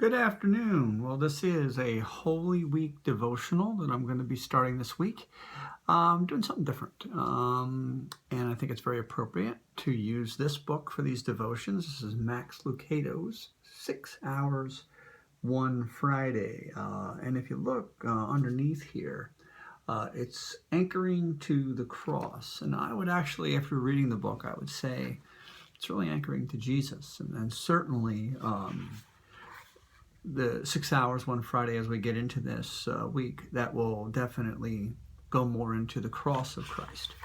Good afternoon. Well, this is a Holy Week devotional that I'm going to be starting this week. I'm doing something different, and I think it's very appropriate to use this book for these devotions. This is Max Lucado's 6 Hours, One Friday. And if you look underneath here, it's anchoring to the cross. And I would actually, after reading the book, I would say it's really anchoring to Jesus. And certainly the 6 hours one Friday, as we get into this week, that will definitely go more into the cross of Christ.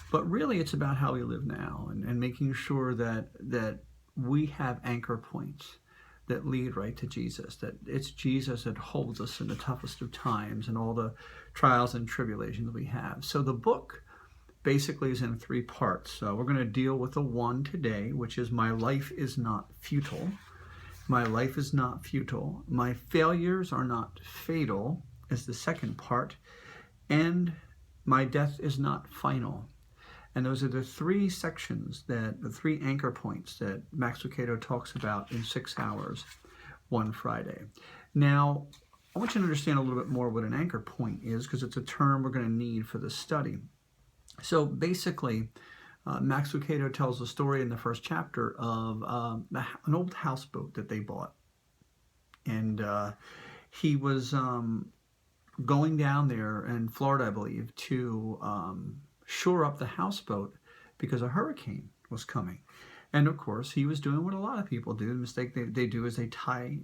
But really it's about how we live now and making sure that we have anchor points that lead right to Jesus, that it's Jesus that holds us in the toughest of times and all the trials and tribulations we have. So the book basically is in 3 parts. So we're going to deal with the one today, which is My Life is Not Futile. My life is not futile. My failures are not fatal is the second part. And my death is not final. And those are the 3 sections, the 3 anchor points that Max Lucado talks about in 6 hours, one Friday. Now, I want you to understand a little bit more what an anchor point is, because it's a term we're going to need for this study. So basically, Max Lucado tells the story in the first chapter of an old houseboat that they bought. And he was going down there in Florida, I believe, to shore up the houseboat because a hurricane was coming. And of course, he was doing what a lot of people do. The mistake they do is they tie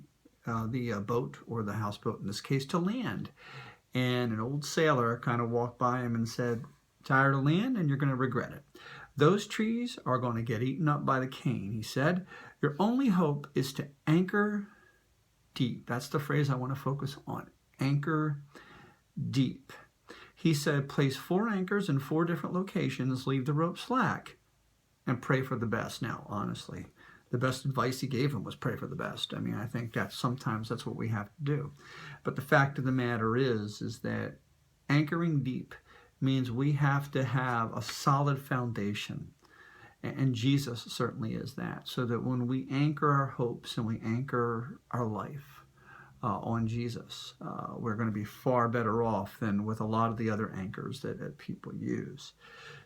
the boat, or the houseboat in this case, to land. And an old sailor kind of walked by him and said, "Tired of land, and you're going to regret it. Those trees are going to get eaten up by the cane," he said. "Your only hope is to anchor deep." That's the phrase I want to focus on. Anchor deep. He said, "Place 4 anchors in 4 different locations, leave the rope slack, and pray for the best." Now, honestly, the best advice he gave him was pray for the best. I mean, I think that sometimes that's what we have to do. But the fact of the matter is that anchoring deep means we have to have a solid foundation. And Jesus certainly is that. So that when we anchor our hopes and we anchor our life on Jesus, we're going to be far better off than with a lot of the other anchors that people use.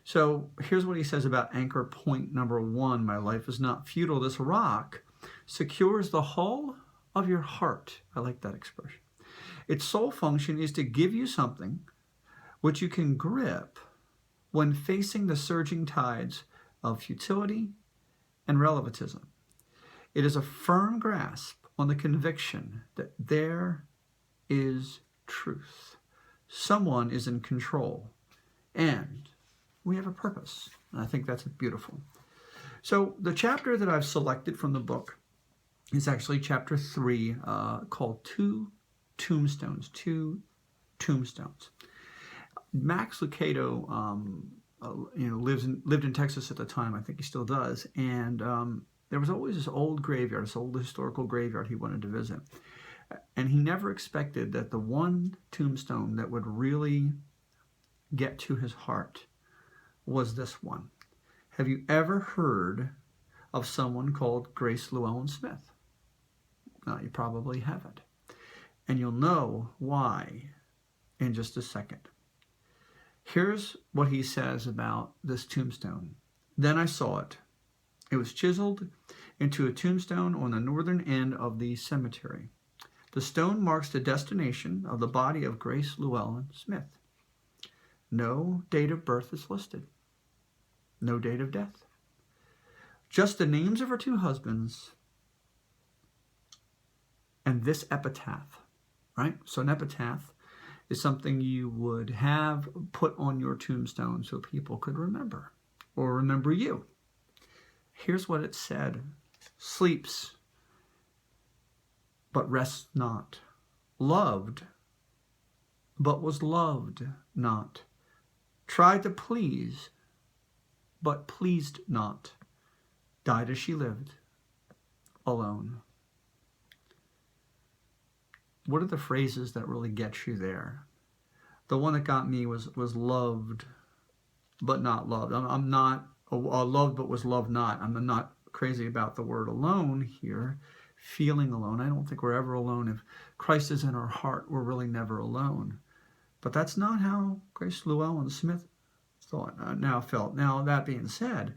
So here's what he says about anchor point number 1. My life is not futile. This rock secures the hull of your heart. I like that expression. Its sole function is to give you something which you can grip when facing the surging tides of futility and relativism. It is a firm grasp on the conviction that there is truth. Someone is in control, and we have a purpose. And I think that's beautiful. So the chapter that I've selected from the book is actually chapter 3, called Two Tombstones. Max Lucado, lived in Texas at the time. I think he still does. And there was always this old graveyard, this old historical graveyard he wanted to visit. And he never expected that the one tombstone that would really get to his heart was this one. Have you ever heard of someone called Grace Llewellyn Smith? No, you probably haven't. And you'll know why in just a second. Here's what he says about this tombstone. "Then I saw it. It was chiseled into a tombstone on the northern end of the cemetery. The stone marks the destination of the body of Grace Llewellyn Smith. No date of birth is listed. No date of death. Just the names of her 2 husbands and this epitaph." Right? So an epitaph is something you would have put on your tombstone so people could remember, or remember you. Here's what it said: "Sleeps, but rests not. Loved, but was loved not. Tried to please, but pleased not. Died as she lived, alone." What are the phrases that really get you there? The one that got me was loved, but not loved. I'm not loved, but was loved not. I'm not crazy about the word alone here. feeling alone. I don't think we're ever alone. If Christ is in our heart, we're really never alone. But that's not how Grace Llewellyn Smith felt. Now, that being said,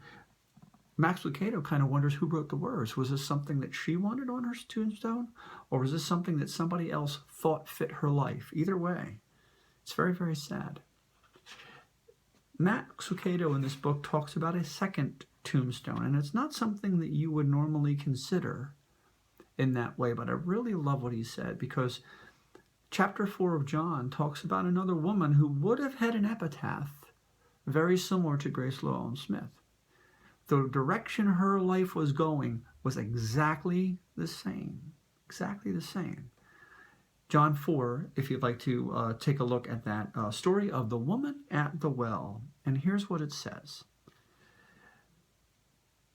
Max Lucado kind of wonders who wrote the words. Was this something that she wanted on her tombstone? Or was this something that somebody else thought fit her life? Either way, it's very, very sad. Max Lucado in this book talks about a second tombstone, and it's not something that you would normally consider in that way, but I really love what he said, because chapter 4 of John talks about another woman who would have had an epitaph very similar to Grace Llewellyn Smith. The direction her life was going was exactly the same. Exactly the same. John 4, if you'd like to take a look at that story of the woman at the well. And here's what it says.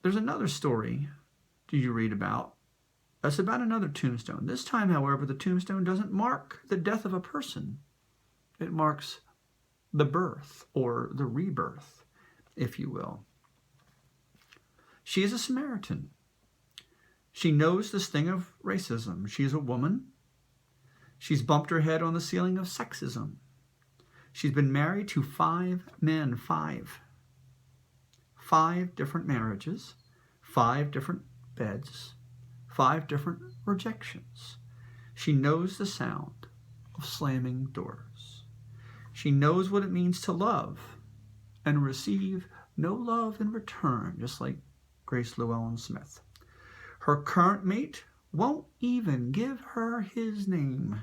There's another story you read about. That's about another tombstone. This time, however, the tombstone doesn't mark the death of a person. It marks the birth, or the rebirth, if you will. She is a Samaritan. She knows the sting of racism. She is a woman. She's bumped her head on the ceiling of sexism. She's been married to 5 men, 5 different marriages, 5 different beds, 5 different rejections. She knows the sound of slamming doors. She knows what it means to love and receive no love in return, just like Grace Llewellyn Smith. Her current mate won't even give her his name.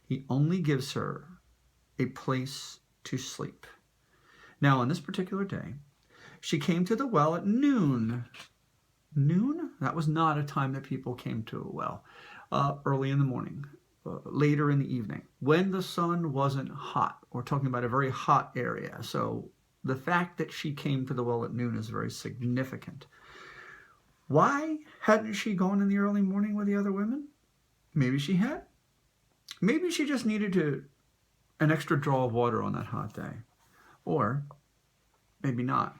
He only gives her a place to sleep. Now, on this particular day, she came to the well at noon. Noon? That was not a time that people came to a well. Early in the morning, later in the evening, when the sun wasn't hot. We're talking about a very hot area. So the fact that she came to the well at noon is very significant. Why hadn't she gone in the early morning with the other women? Maybe she had. Maybe she just needed an extra draw of water on that hot day. Or maybe not.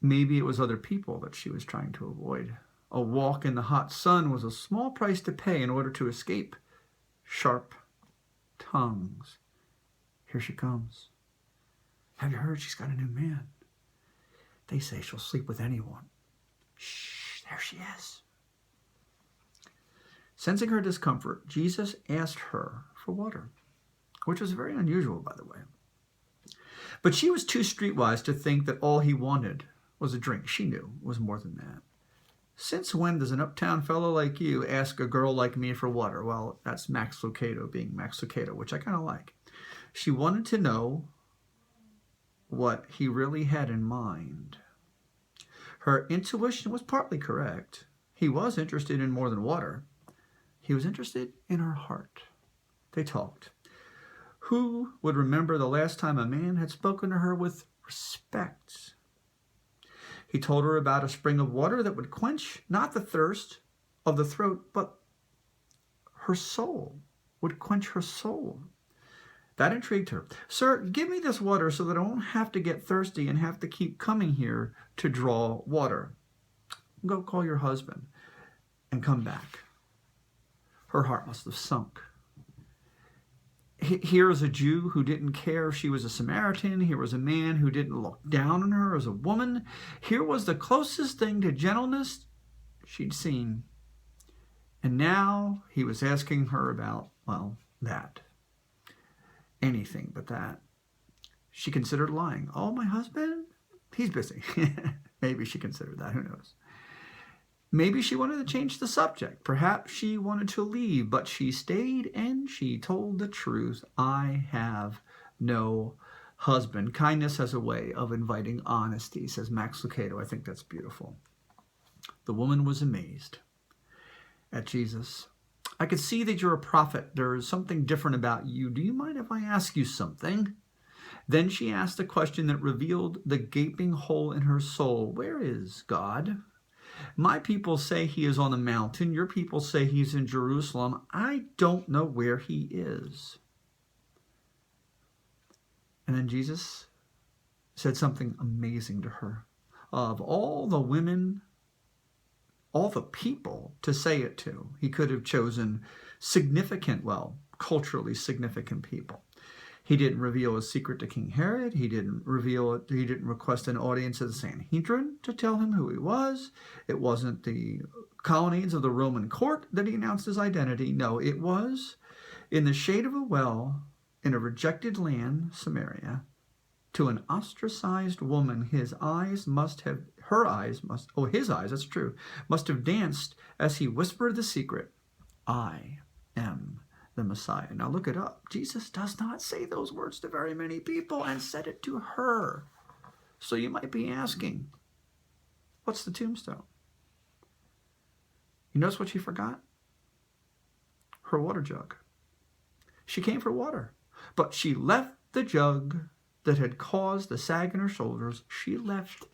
Maybe it was other people that she was trying to avoid. A walk in the hot sun was a small price to pay in order to escape sharp tongues. Here she comes. Have you heard she's got a new man? They say she'll sleep with anyone. Shh, there she is. Sensing her discomfort, Jesus asked her for water, which was very unusual, by the way. But she was too streetwise to think that all he wanted was a drink. She knew it was more than that. Since when does an uptown fellow like you ask a girl like me for water? Well, that's Max Lucado being Max Lucado, which I kind of like. She wanted to know what he really had in mind. Her intuition was partly correct. He was interested in more than water. He was interested in her heart. They talked. Who would remember the last time a man had spoken to her with respect? He told her about a spring of water that would quench not the thirst of the throat, but her soul, would quench her soul. That intrigued her. Sir, give me this water so that I won't have to get thirsty and have to keep coming here to draw water. Go call your husband and come back. Her heart must have sunk. Here is a Jew who didn't care if she was a Samaritan. Here was a man who didn't look down on her as a woman. Here was the closest thing to gentleness she'd seen. And now he was asking her about, well, that. Anything but that. She considered lying. Oh, my husband? He's busy. Maybe she considered that. Who knows? Maybe she wanted to change the subject. Perhaps she wanted to leave, but she stayed and she told the truth. I have no husband. Kindness has a way of inviting honesty, says Max Lucado. I think that's beautiful. The woman was amazed at Jesus. I could see that you're a prophet. There's something different about you. Do you mind if I ask you something? Then she asked a question that revealed the gaping hole in her soul. Where is God? My people say he is on the mountain. Your people say he's in Jerusalem. I don't know where he is. And then Jesus said something amazing to her. Of all the women all the people to say it to. He could have chosen significant, well, culturally significant people. He didn't reveal his secret to King Herod. He didn't request an audience of the Sanhedrin to tell him who he was. It wasn't the colonnades of the Roman court that he announced his identity. No, it was in the shade of a well in a rejected land, Samaria, to an ostracized woman. His eyes, must have danced as he whispered the secret, I am the Messiah. Now look it up. Jesus does not say those words to very many people, and said it to her. So you might be asking, what's the tombstone? You notice what she forgot? Her water jug. She came for water, but she left the jug that had caused the sag in her shoulders. She left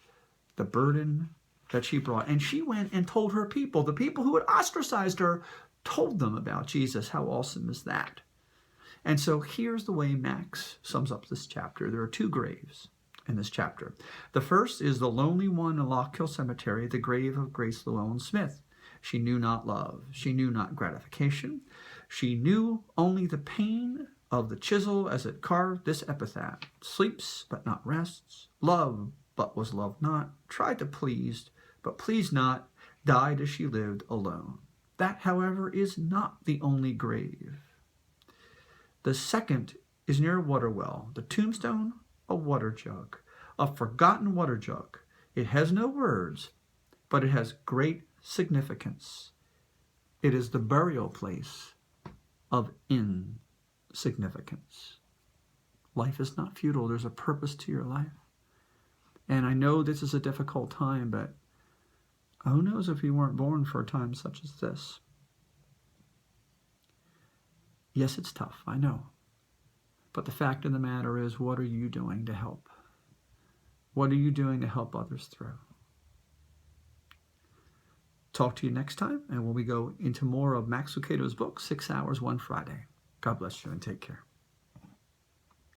the burden that she brought, and she went and told her people, the people who had ostracized her, told them about Jesus. How awesome is that? And so here's the way Max sums up this chapter. There are two graves in this chapter. The first is the lonely one in Lockhill Cemetery, the grave of Grace Llewellyn Smith. She knew not love. She knew not gratification. She knew only the pain of the chisel as it carved this epitaph. Sleeps, but not rests. Love, but was loved not. Tried to please, but pleased not. Died as she lived alone. That, however, is not the only grave. The second is near a water well. The tombstone, a water jug. A forgotten water jug. It has no words, but it has great significance. It is the burial place of insignificance. Life is not futile. There's a purpose to your life. And I know this is a difficult time, but who knows if you weren't born for a time such as this? Yes, it's tough, I know. But the fact of the matter is, what are you doing to help? What are you doing to help others through? Talk to you next time, and when we go into more of Max Lucado's book, 6 Hours, One Friday. God bless you and take care.